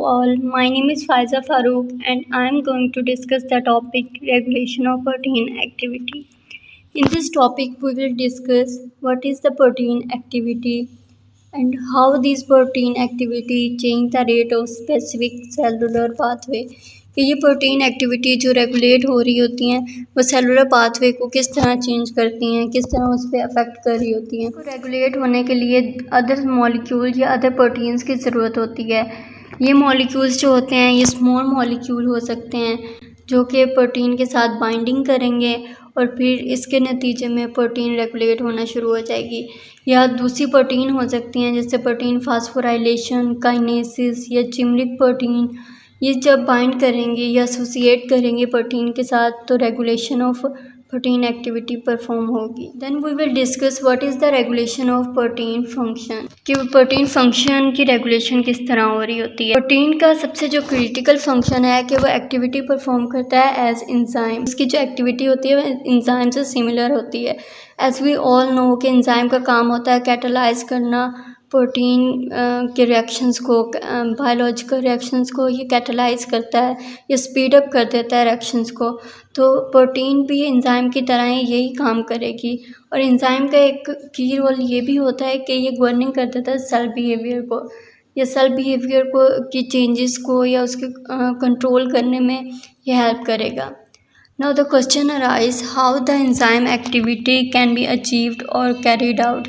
all, my name is Faiza Farooq and I am going to discuss the topic regulation of protein activity. In this topic, we will discuss what is the protein activity and how these protein activity change the rate of specific cellular pathway. कि ये protein activity जो regulate हो रही होती हैं वो cellular pathway को किस तरह चेंज करती हैं, किस तरह उस पर अफेक्ट कर रही होती हैं। रेगुलेट होने के लिए अदर मॉलिक्यूल या अदर प्रोटीन्स की ज़रूरत होती है। ये मॉलिक्यूल्स जो होते हैं ये स्मॉल मॉलिक्यूल हो सकते हैं जो कि प्रोटीन के साथ बाइंडिंग करेंगे और फिर इसके नतीजे में प्रोटीन रेगुलेट होना शुरू हो जाएगी। या दूसरी प्रोटीन हो सकती हैं जैसे प्रोटीन फास्फोराइलेशन, काइनेसिस या चिमरिक प्रोटीन। ये जब बाइंड करेंगे या एसोसिएट करेंगे प्रोटीन के साथ तो regulation of protein activity perform होगी। Then we will discuss what is the regulation of protein function, कि प्रोटीन फंक्शन की रेगुलेशन किस तरह हो रही होती है। प्रोटीन का सबसे जो क्रिटिकल फंक्शन है कि वो एक्टिविटी परफॉर्म करता है एज इंजाइम। इसकी जो एक्टिविटी होती है वो इंजाइम से सिमिलर होती है। एज वी ऑल नो कि इंजाइम का काम होता है कैटालाइज करना प्रोटीन के रिएक्शंस को, बायोलॉजिकल रिएक्शंस को ये कैटालाइज करता है, ये स्पीड अप कर देता है रिएक्शंस को। तो प्रोटीन भी एंजाइम की तरह ही यही काम करेगी। और एंजाइम का एक की रोल ये भी होता है कि ये गवर्निंग कर देता है सेल बिहेवियर को, या सेल बिहेवियर को की चेंजेस को या उसके कंट्रोल करने में ये हेल्प करेगा। Now the question arise how the enzyme activity can be achieved और कैरीड आउट।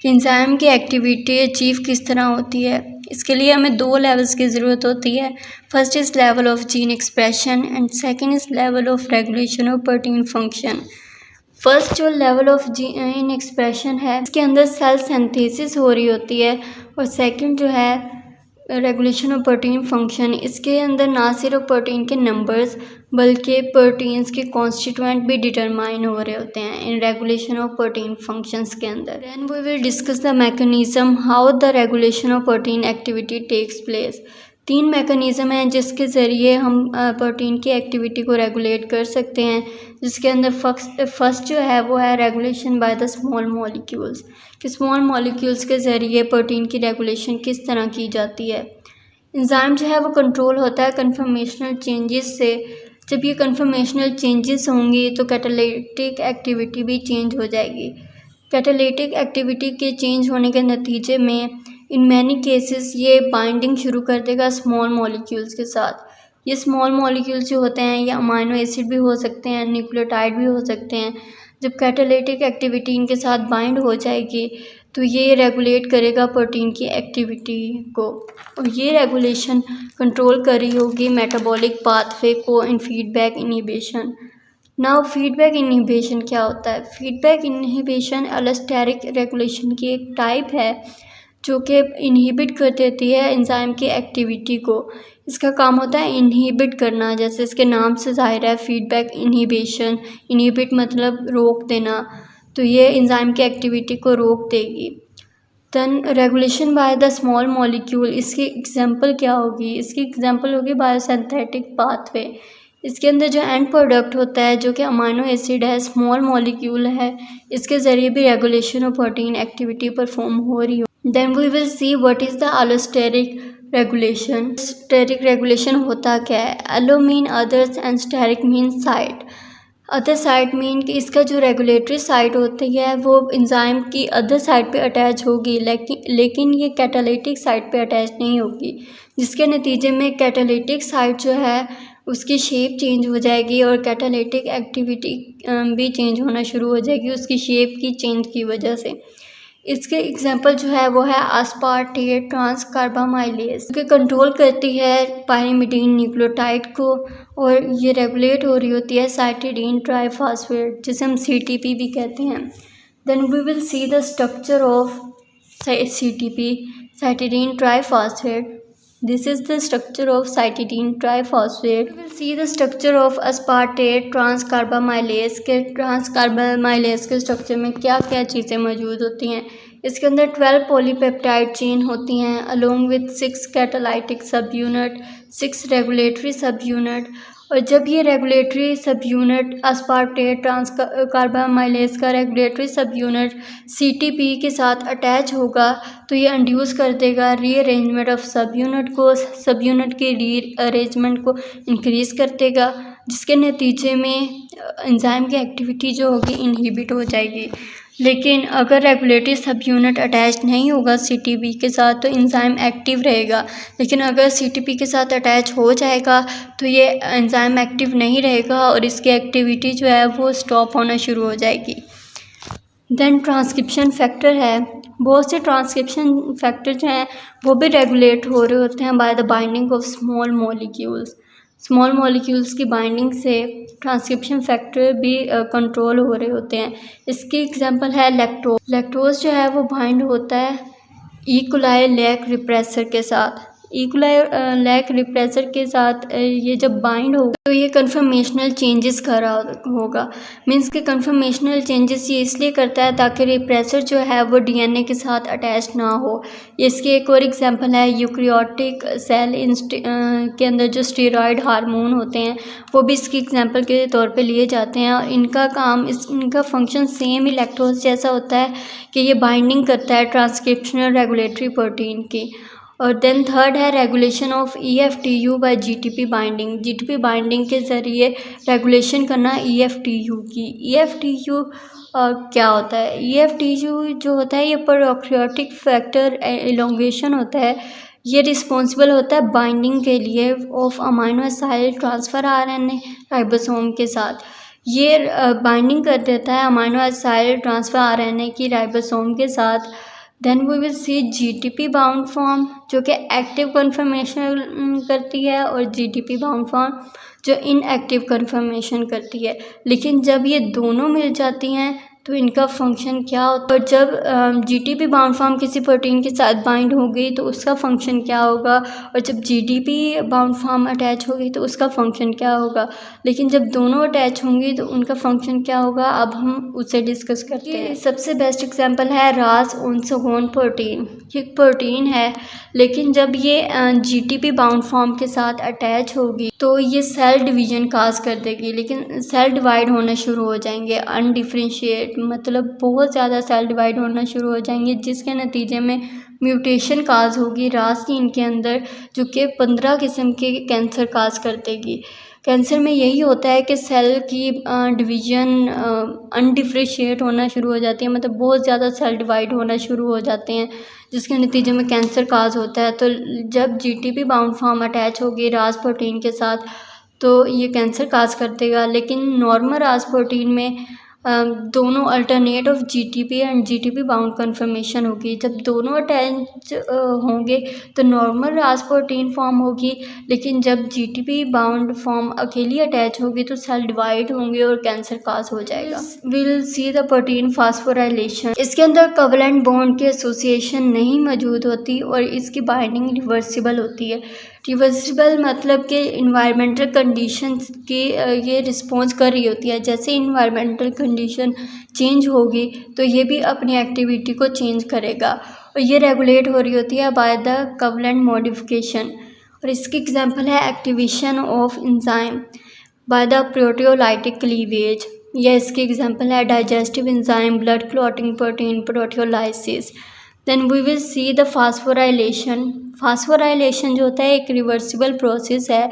एंजाइम की एक्टिविटी अचीव किस तरह होती है। इसके लिए हमें दो लेवल्स की ज़रूरत होती है। First is level of gene expression and second is level of regulation of protein function. First जो लेवल ऑफ जीन एक्सप्रेशन है इसके अंदर सेल सिंथेसिस हो रही होती है, और सेकंड जो है रेगुलेशन ऑफ प्रोटीन फंक्शन, इसके अंदर ना सिर्फ प्रोटीन के नंबर्स बल्कि प्रोटीन्स के कॉन्स्टिट्यूएंट भी डिटरमाइन हो रहे होते हैं इन रेगुलेशन ऑफ प्रोटीन फंक्शंस के अंदर। Then we will discuss the mechanism how the regulation of protein activity takes place. तीन मैकेनिज्म हैं जिसके ज़रिए हम प्रोटीन की एक्टिविटी को रेगुलेट कर सकते हैं, जिसके अंदर फर्स्ट जो है वो है regulation by the small molecules, कि स्मॉल मॉलिक्यूल्स के ज़रिए प्रोटीन की रेगुलेशन किस तरह की जाती है। एंजाइम जो है वो कंट्रोल होता है कन्फर्मेशनल चेंजेस से। जब ये कन्फर्मेशनल चेंजेस होंगी तो कैटालिटिक एक्टिविटी भी चेंज हो जाएगी। कैटालिटिक एक्टिविटी के चेंज होने के नतीजे में इन मैनी केसेस ये बाइंडिंग शुरू कर देगा स्मॉल मॉलिक्यूल्स के साथ। ये स्मॉल मॉलिक्यूल्स जो होते हैं ये अमाइनो एसिड भी हो सकते हैं, न्यूक्लियोटाइड भी हो सकते हैं। जब कैटालिटिक एक्टिविटी इनके साथ बाइंड हो जाएगी तो ये रेगुलेट करेगा प्रोटीन की एक्टिविटी को, और ये रेगुलेशन कंट्रोल कर रही होगी मेटाबॉलिक पाथवे को in feedback inhibition. Now feedback inhibition क्या होता है। फीडबैक इनहिबिशन एलोस्टेरिक रेगुलेशन की एक टाइप है जो कि इनहिबिट कर देती है एंजाइम की एक्टिविटी को। इसका काम होता है इनहिबिट करना, जैसे इसके नाम से ज़ाहिर है फीडबैक इनहिबिशन। इनहिबिट मतलब रोक देना, तो ये एंजाइम की एक्टिविटी को रोक देगी। Then regulation by the small molecule, इसकी एग्जांपल क्या होगी। इसकी एग्जांपल होगी बायोसिंथेटिक पाथवे। इसके अंदर जो एंड प्रोडक्ट होता है जो कि अमाइनो एसिड है, स्मॉल मॉलिक्यूल है, इसके ज़रिए भी regulation of protein activity perform हो रही हो। Then we will see what is the allosteric regulation. Steric regulation होता क्या है। Allo mean others and steric mean site. Other side mean कि इसका जो रेगुलेटरी साइट होती है वो एंजाइम की अदर साइड पे अटैच होगी, लेकिन ये कैटालिटिक साइट पे अटैच नहीं होगी, जिसके नतीजे में कैटालिटिक साइट जो है उसकी शेप चेंज हो जाएगी और कैटालिटिक एक्टिविटी भी चेंज होना शुरू हो जाएगी उसकी शेप की चेंज की वजह से। इसके एग्जांपल जो है वो है अस्पार्टेट ट्रांसकार्बामाइलेज, जो कंट्रोल करती है पाइरिमिडीन न्यूक्लियोटाइड को, और ये रेगुलेट हो रही होती है साइटिडीन ट्राइफॉस्फेट, जिसे हम CTP भी कहते हैं। Then we will see the structure of CTP, cytidine triphosphate. This is the structure of cytidine triphosphate. We will see the structure of aspartate transcarbamylase के ट्रांसकार्बामाइलेज के स्ट्रक्चर में क्या क्या चीज़ें मौजूद होती हैं। इसके अंदर 12 पॉलीपेप्टाइड चेन होती हैं along with 6 कैटालाइटिक सब यूनिट, 6 रेगुलेटरी सब यूनिट, और जब ये रेगुलेटरी सब यूनिट अस्पार्टेट ट्रांस कार्बामाइलेज का रेगुलेटरी सब यूनिट CTP के साथ अटैच होगा तो ये इंड्यूस कर देगा रीअरेंजमेंट ऑफ सब यूनिट को, सब यूनिट के रीअरेंजमेंट को इंक्रीज़ कर देगा, जिसके नतीजे में एंजाइम की एक्टिविटी जो होगी इनहिबिट हो जाएगी। लेकिन अगर रेगुलेटरी सब यूनिट अटैच नहीं होगा CTP के साथ तो एंजाइम एक्टिव रहेगा, लेकिन अगर CTP के साथ अटैच हो जाएगा तो ये एंजाइम एक्टिव नहीं रहेगा और इसकी एक्टिविटी जो है वो स्टॉप होना शुरू हो जाएगी। देन ट्रांसक्रिप्शन फैक्टर है, बहुत से ट्रांसक्रिप्शन फैक्टर जो हैं वो भी रेगुलेट हो रहे होते हैं by the binding of small molecules. Small molecules की बाइंडिंग से ट्रांसक्रिप्शन फैक्टर भी कंट्रोल हो रहे होते हैं। इसकी एग्जांपल है लैक्टोज। लैक्टोज जो है वो बाइंड होता है इकोलाई लैक रिप्रेसर के साथ। इकोलाई लैक रिप्रेसर के साथ ये जब बाइंड होगा तो ये कन्फर्मेशनल चेंजेस कर रहा होगा। मीन्स के कन्फर्मेशनल चेंजेस ये इसलिए करता है ताकि रिप्रेसर जो है वो DNA के साथ अटैच ना हो। इसकी एक और एग्जांपल है यूकैरियोटिक सेल के अंदर जो स्टेरॉयड हार्मोन होते हैं वो भी इसकी एग्जांपल के तौर पे लिए जाते हैं और इनका काम इनका फंक्शन सेम ही लैक्टोज जैसा होता है कि ये बाइंडिंग करता है ट्रांसक्रिप्शनल रेगुलेटरी प्रोटीन की। और देन थर्ड है regulation of EFTU by GTP binding. GTP binding के ज़रिए रेगुलेशन करना EFTU की। EFTU क्या होता है? EFTU जो होता है ये प्रोकैरियोटिक फैक्टर एलोंगेशन होता है। ये रिस्पॉन्सिबल होता है बाइंडिंग के लिए of amino acid transfer RNA ribosome के साथ। ये बाइंडिंग कर देता है अमाइनो एसिड ट्रांसफ़र RNA की राइबोसोम के साथ। Then we will see GTP bound form जो कि एक्टिव कन्फर्मेशन करती है और GTP बाउंड फॉर्म जो इनएक्टिव कन्फर्मेशन करती है। लेकिन जब ये दोनों मिल जाती हैं तो इनका फंक्शन क्या होता है? और जब GTP बाउंड फॉर्म किसी प्रोटीन के साथ बाइंड हो गई तो उसका फंक्शन क्या होगा, और जब GTP बाउंड फॉर्म अटैच होगी तो उसका फंक्शन क्या होगा। लेकिन जब दोनों अटैच होंगी तो उनका फंक्शन क्या होगा, अब हम उसे डिस्कस करते हैं। सबसे बेस्ट एग्जांपल है रास ओंसोगोन प्रोटीन। ये प्रोटीन है लेकिन जब ये GTP बाउंड फॉर्म के साथ अटैच होगी तो ये सेल डिवीजन काज कर देगी, लेकिन सेल डिवाइड होना शुरू हो जाएंगे अनडिफरेंशिएट, मतलब बहुत ज़्यादा सेल डिवाइड होना शुरू हो जाएंगे, जिसके नतीजे में म्यूटेशन काज होगी रास जीन के अंदर जो कि 15 किस्म के कैंसर काज कर देगी। कैंसर में यही होता है कि सेल की डिवीज़न अनडिफरेंशिएट होना शुरू हो जाती है, मतलब बहुत ज़्यादा सेल डिवाइड होना शुरू हो जाते हैं, जिसके नतीजे में कैंसर काज होता है। तो जब GTP बाउंड फॉर्म अटैच होगी रास प्रोटीन के साथ तो ये कैंसर काज कर देगा। लेकिन नॉर्मल रास प्रोटीन में दोनों alternate of GTP and GTP bound conformation होगी। जब दोनों अटैच होंगे तो नॉर्मल रास प्रोटीन फॉर्म होगी, लेकिन जब GTP बाउंड फॉर्म अकेली अटैच होगी तो सेल डिवाइड होंगे और कैंसर काज हो जाएगा। Will see the protein phosphorylation. इसके अंदर कोवलेंट बॉन्ड की एसोसिएशन नहीं मौजूद होती और इसकी बाइंडिंग रिवर्सिबल होती है। रिवर्सिबल मतलब कि इन्वायरमेंटल कंडीशंस की ये रिस्पॉन्स कर रही होती है। जैसे इन्वायरमेंटल कंडीशन चेंज होगी तो ये भी अपनी एक्टिविटी को चेंज करेगा और ये रेगुलेट हो रही होती है बाय द कोवलेंट मॉडिफिकेशन। और इसकी एग्जांपल है activation of enzyme by the proteolytic cleavage, या इसकी एग्जांपल है digestive enzyme, blood clotting protein, proteolysis. Then we will see the phosphorylation. Phosphorylation जो होता है एक रिवर्सिबल प्रोसेस है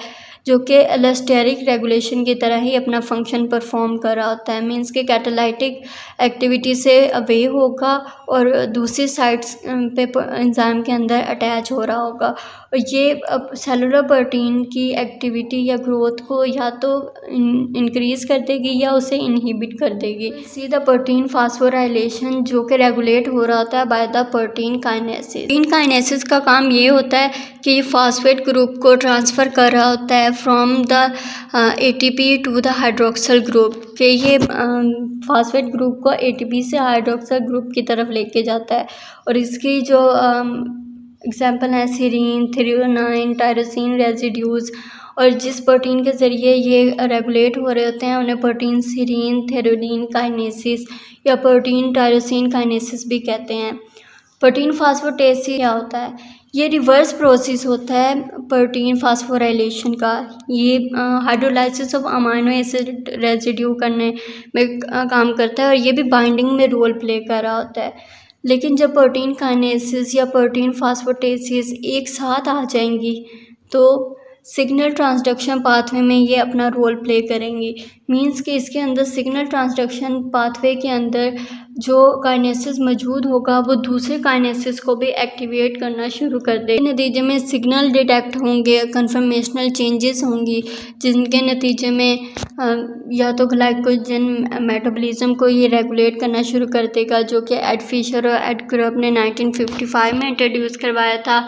जो कि एलोस्टेरिक रेगुलेशन की तरह ही अपना फंक्शन परफॉर्म कर रहा होता है। मीन्स के कैटालाइटिक एक्टिविटी से अवे होगा और दूसरी साइड्स पे एंजाइम के अंदर अटैच हो रहा होगा और ये सेलुलर प्रोटीन की एक्टिविटी या ग्रोथ को या तो इंक्रीज़ कर देगी या उसे इनहिबिट कर देगी। सी द प्रोटीन फास्फोराइलेशन जो कि रेगुलेट हो रहा होता है by the protein kinesis. Protein kinesis का काम ये होता है कि ये फास्फेट ग्रुप को ट्रांसफ़र कर रहा होता है from the ATP to the hydroxyl group, कि ये फास्फेट ग्रुप को ATP से हाइड्रोक्सल ग्रुप की तरफ लेके जाता है। और इसकी जो एग्जांपल है सीरीन, थ्रेओनाइन, टायरोसिन रेजिड्यूज़, और जिस प्रोटीन के ज़रिए ये रेगुलेट हो रहे होते हैं उन्हें प्रोटीन सीरीन थ्रेओनिन काइनेसिस या प्रोटीन टायरोसिन काइनेसिस भी कहते हैं। प्रोटीन फास्फोटेसिस क्या होता है? ये रिवर्स प्रोसेस होता है प्रोटीन फास्फोराइलेशन का। ये hydrolysis of amino acid residue करने में काम करता है और ये भी बाइंडिंग में रोल प्ले कर रहा होता है। लेकिन जब प्रोटीन काइनेसिस या प्रोटीन फास्फोटेसिस एक साथ आ जाएंगी तो सिग्नल ट्रांसडक्शन पाथवे में ये अपना रोल प्ले करेंगी। मींस कि इसके अंदर सिग्नल ट्रांसडक्शन पाथवे के अंदर जो काइनेसिस मौजूद होगा वो दूसरे काइनेसिस को भी एक्टिवेट करना शुरू कर देगा। नतीजे में सिग्नल डिटेक्ट होंगे, कन्फर्मेशनल चेंजेस होंगी, जिनके नतीजे में या तो ग्लाइकोजन मेटाबॉलिज्म को ये रेगुलेट करना शुरू कर देगा, जो कि एड फिशर और एड ग्रुप ने 1955 में इंट्रोड्यूस करवाया था।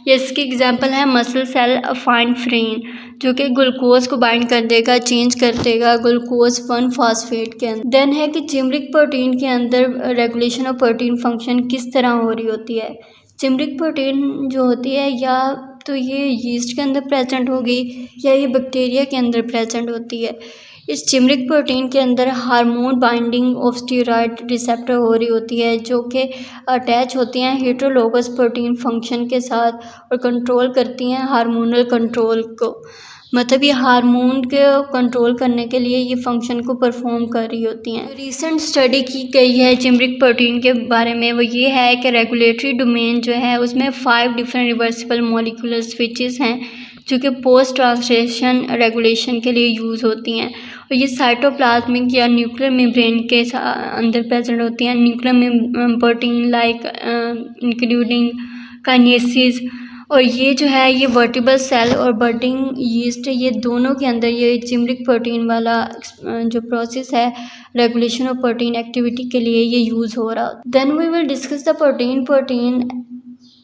ये इसकी एग्जांपल है मसल सेल अफाइनफ्रिन, जो कि ग्लूकोज को बाइंड कर देगा, चेंज कर देगा ग्लूकोज 1 फास्फेट के अंदर। देन है कि चिमरिक प्रोटीन के अंदर रेगुलेशन ऑफ प्रोटीन फंक्शन किस तरह हो रही होती है। चिमरिक प्रोटीन जो होती है या तो ये यीस्ट के अंदर प्रेजेंट होगी या ये बैक्टीरिया के अंदर प्रेजेंट होती है। इस चिमरिक प्रोटीन के अंदर hormone binding of steroid receptor हो रही होती है, जो कि अटैच होती हैं हेटेरोलोगस प्रोटीन फंक्शन के साथ और कंट्रोल करती हैं हार्मोनल कंट्रोल को। मतलब ये हार्मोन के कंट्रोल करने के लिए ये फंक्शन को परफॉर्म कर रही होती हैं। रिसेंट स्टडी की गई है चिमरिक प्रोटीन के बारे में, वो ये है कि रेगुलेटरी डोमेन जो है उसमें 5 डिफरेंट रिवर्सिबल मॉलिक्यूलर स्विचेस हैं जो कि पोस्ट ट्रांसलेशन रेगुलेशन के लिए यूज़ होती हैं और ये साइटोप्लाज्मिक या न्यूक्लियर मेम्ब्रेन के अंदर प्रेजेंट होती हैं। Nuclear protein like including kinesis, और ये जो है ये वर्टिबल सेल और बर्डिंग यीस्ट, ये दोनों के अंदर ये चिमरिक प्रोटीन वाला जो प्रोसेस है रेगुलेशन ऑफ प्रोटीन एक्टिविटी के लिए ये यूज़ हो रहा। Then we will discuss the protein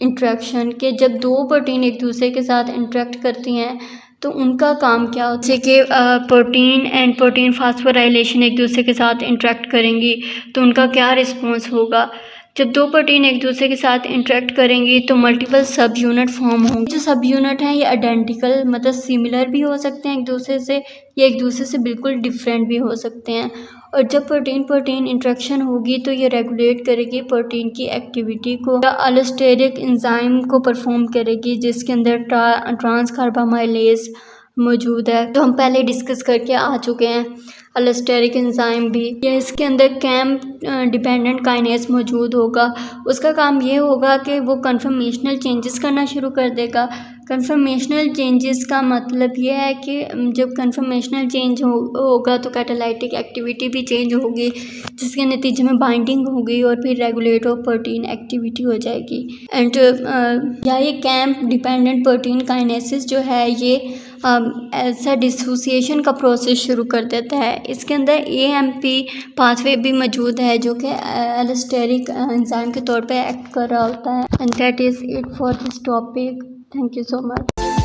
interaction के जब दो प्रोटीन एक दूसरे के साथ इंटरेक्ट करती हैं तो उनका काम क्या होता है। जैसे कि प्रोटीन एंड प्रोटीन फास्फोराइलेशन एक दूसरे के साथ इंटरेक्ट करेंगी तो उनका क्या रिस्पॉन्स होगा। जब दो प्रोटीन एक दूसरे के साथ इंटरेक्ट करेंगी तो मल्टीपल सब यूनिट फॉर्म होंगे। जो सब यूनिट हैं ये आइडेंटिकल मतलब सिमिलर भी हो सकते हैं एक दूसरे से, या एक दूसरे से बिल्कुल डिफरेंट भी हो सकते हैं। और जब प्रोटीन इंटरेक्शन होगी तो ये रेगुलेट करेगी प्रोटीन की एक्टिविटी को, अलोस्टेरिक एंजाइम को परफॉर्म करेगी जिसके अंदर ट्रांस कार्बामाइलेज मौजूद है, तो हम पहले डिस्कस करके आ चुके हैं। अलोस्टेरिक एंजाइम भी या इसके अंदर कैम्प डिपेंडेंट काइनेज मौजूद होगा। उसका काम ये होगा कि वो कन्फर्मेशनल चेंजेस करना शुरू कर देगा। कन्फर्मेशनल चेंजेस का मतलब ये है कि जब कन्फर्मेशनल चेंज होगा तो कैटालाइटिक एक्टिविटी भी चेंज होगी, जिसके नतीजे में बाइंडिंग होगी और फिर रेगुलेट ऑफ प्रोटीन एक्टिविटी हो जाएगी। एंड या ये कैम्प डिपेंडेंट प्रोटीन काइनेसिस जो है ये ऐसा डिसोसिएशन का प्रोसेस शुरू कर देता है। इसके अंदर AMP पाथवे भी मौजूद है जो कि एलोस्टेरिक एंजाइम के तौर पे एक्ट कर रहा होता है। And that is it for this topic. Thank you so much.